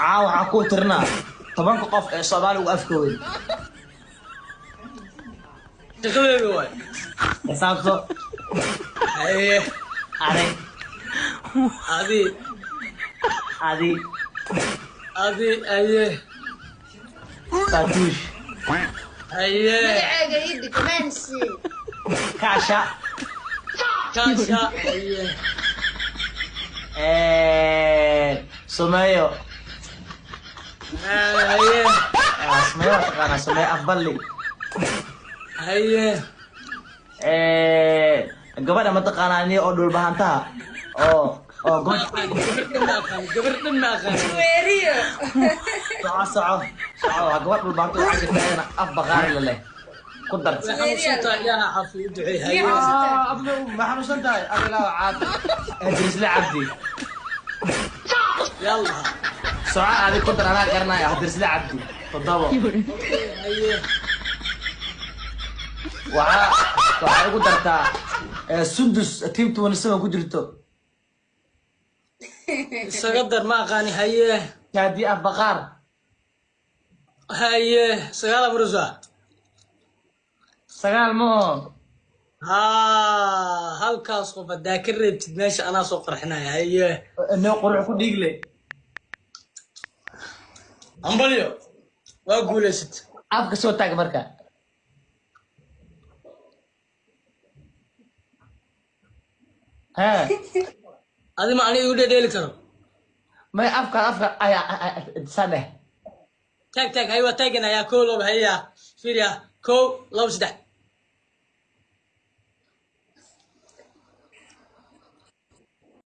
عاو عكو ترنا طبعا قف صومالي وافكوي تقبل واي حسابته ايه علي هذه هذه ايه فاتوش ايه magacaaga ii dhig mansi كاشا كاشا ايه سميو ايه سميو انا سميو افضل لي ايه gabadha ma taqaanaa ni oo dhul bahantaha oo god قبرت ما أخذ weeriyo soco waa gabadh dhul bahanta waxaa jirta iyadana af baqaari la leh ku dar لحن صوتها يا حفي ادعي هاي abdo ma xanuunsan tahay abilaa caadi adrisle cabdi يلا soco adi ku dar anaa garanaya adrisle cabdi toddobo ايه waxaa igu dartaa sundus tiimta wanaagsan ku jirto سقدر ما أغاني هاي kaadi af baqaar هاي سقالة برزا sagaal ma oo ها هالكاس قف الذاكرة بتدماشي أنا سوق رحنا هاي inoo qurux ku dhiigle أمبليو وأقول يا ست afka soo taag marka ها هذه معني يقول لي كرو ما afka ayaa saneh تاك هاي وتاجنا يا كولو هيا فيريا كو لو سدح